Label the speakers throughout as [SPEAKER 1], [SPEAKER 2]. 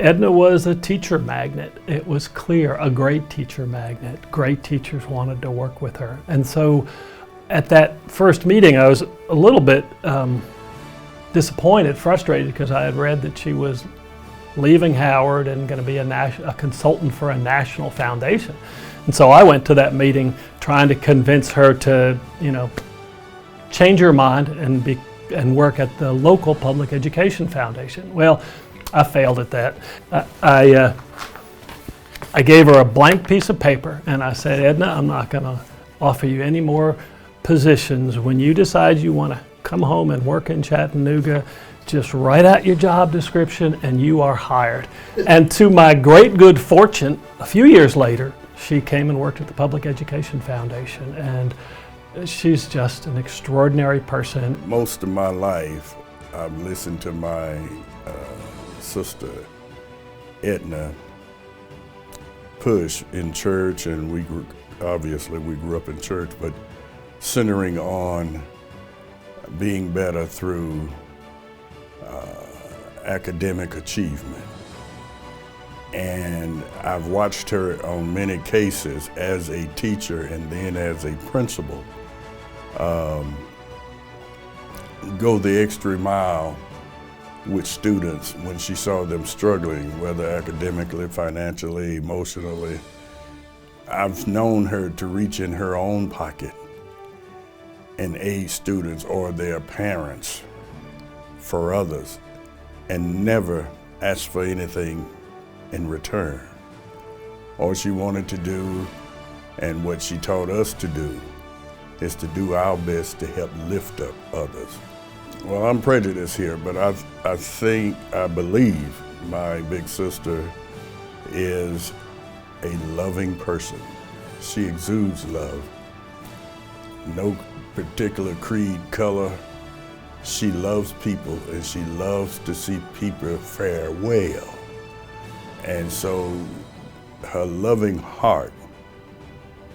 [SPEAKER 1] Edna was a teacher magnet. It was clear, a great teacher magnet. Great teachers wanted to work with her. And so at that first meeting, I was a little bit disappointed, frustrated, because I had read that she was leaving Howard and going to be a consultant for a national foundation. And so I went to that meeting trying to convince her to, change her mind and work at the local public education foundation. Well, I failed at that. I gave her a blank piece of paper and I said, Edna, I'm not going to offer you any more positions. When you decide you want to come home and work in Chattanooga, just write out your job description and you are hired. And to my great good fortune, a few years later, she came and worked at the Public Education Foundation, and she's just an extraordinary person.
[SPEAKER 2] Most of my life, I've listened to my sister Edna push in church, and we grew up in church, but centering on being better through academic achievement. And I've watched her on many cases as a teacher and then as a principal go the extra mile with students when she saw them struggling, whether academically, financially, emotionally. I've known her to reach in her own pocket and aid students or their parents for others and never ask for anything in return. All she wanted to do, and what she taught us to do, is to do our best to help lift up others. Well, I'm prejudiced here, but I believe my big sister is a loving person. She exudes love. No particular creed, color. She loves people, and she loves to see people fare well. And so her loving heart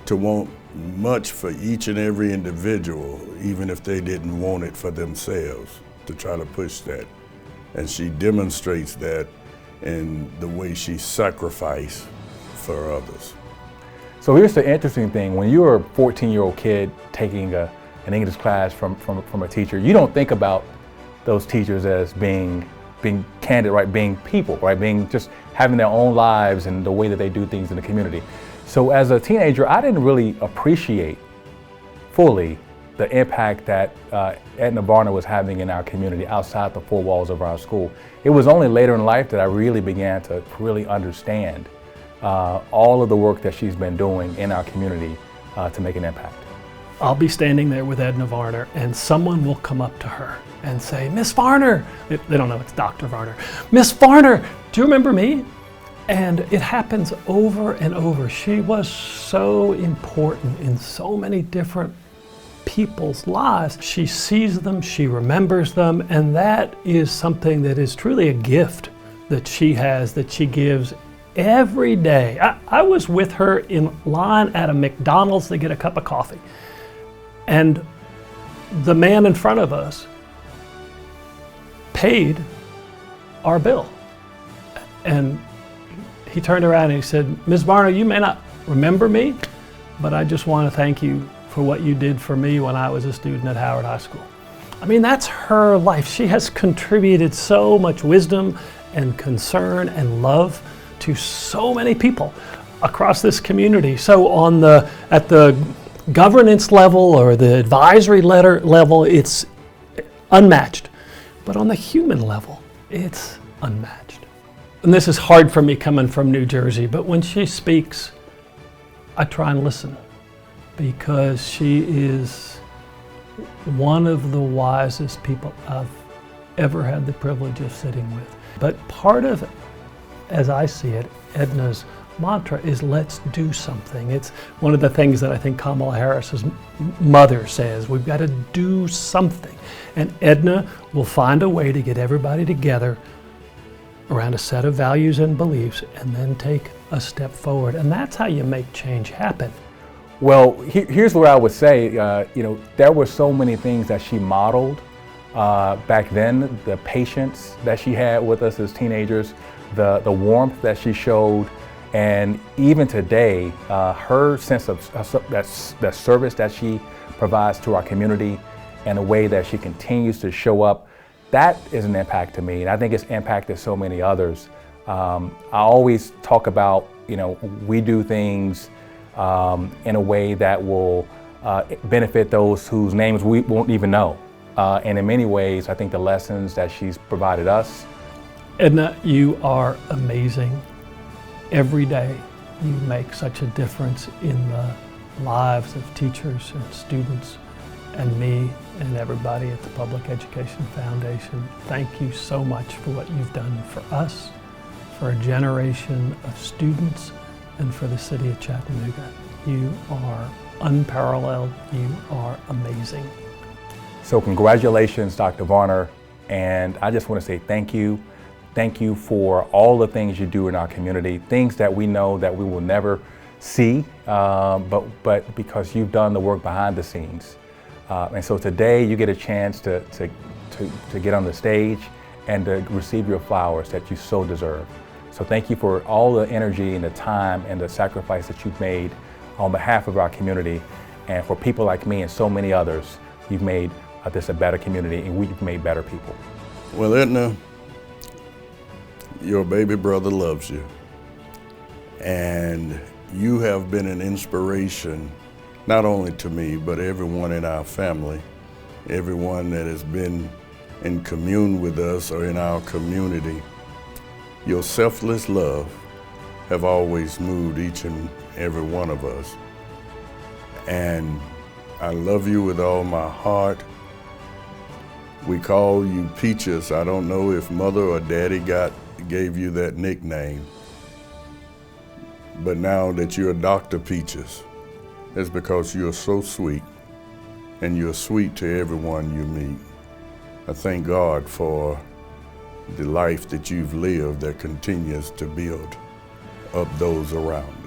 [SPEAKER 2] to want much for each and every individual, even if they didn't want it for themselves, to try to push that. And she demonstrates that in the way she sacrificed for others.
[SPEAKER 3] So here's the interesting thing. When you're a 14-year-old kid taking an English class from a teacher, you don't think about those teachers as being candid, right? Being people, right? Being just having their own lives and the way that they do things in the community. So as a teenager, I didn't really appreciate fully the impact that Edna Varner was having in our community outside the four walls of our school. It was only later in life that I really began to really understand all of the work that she's been doing in our community to make an impact.
[SPEAKER 1] I'll be standing there with Edna Varner and someone will come up to her and say, Miss Varner, they don't know it's Dr. Varner, Miss Varner, do you remember me? And it happens over and over. She was so important in so many different people's lives. She sees them, she remembers them, and that is something that is truly a gift that she has, that she gives every day. I was with her in line at a McDonald's to get a cup of coffee. And the man in front of us paid our bill. And he turned around and he said, Ms. Varner, you may not remember me, but I just want to thank you for what you did for me when I was a student at Howard High School. I mean, that's her life. She has contributed so much wisdom and concern and love to so many people across this community. So at the governance level or the advisory level, it's unmatched. But on the human level, it's unmatched. And this is hard for me coming from New Jersey, but when she speaks, I try and listen because she is one of the wisest people I've ever had the privilege of sitting with. But part of, as I see it, Edna's mantra is let's do something. It's one of the things that I think Kamala Harris's mother says, we've got to do something. And Edna will find a way to get everybody together around a set of values and beliefs and then take a step forward. And that's how you make change happen.
[SPEAKER 3] Well, here's what I would say. There were so many things that she modeled back then, the patience that she had with us as teenagers the warmth that she showed, and even today, her sense of that service that she provides to our community and the way that she continues to show up, that is an impact to me, and I think it's impacted so many others. I always talk about, we do things in a way that will benefit those whose names we won't even know. And in many ways, I think the lessons that she's provided us.
[SPEAKER 1] Edna, you are amazing. Every day you make such a difference in the lives of teachers and students and me and everybody at the Public Education Foundation. Thank you so much for what you've done for us, for a generation of students, and for the city of Chattanooga. You are unparalleled. You are amazing.
[SPEAKER 3] So congratulations, Dr. Varner, and I just want to say thank you. Thank you for all the things you do in our community, things that we know that we will never see, but because you've done the work behind the scenes. And so today you get a chance to get on the stage and to receive your flowers that you so deserve. So thank you for all the energy and the time and the sacrifice that you've made on behalf of our community, and for people like me and so many others. You've made this a better community, and we've made better people.
[SPEAKER 2] Well, Edna, your baby brother loves you, and you have been an inspiration not only to me, but everyone in our family, everyone that has been in commune with us or in our community. Your selfless love have always moved each and every one of us. And I love you with all my heart. We call you Peaches. I don't know if Mother or Daddy gave you that nickname, but now that you're Dr. Peaches, it's because you're so sweet, and you're sweet to everyone you meet. I thank God for the life that you've lived that continues to build up those around us.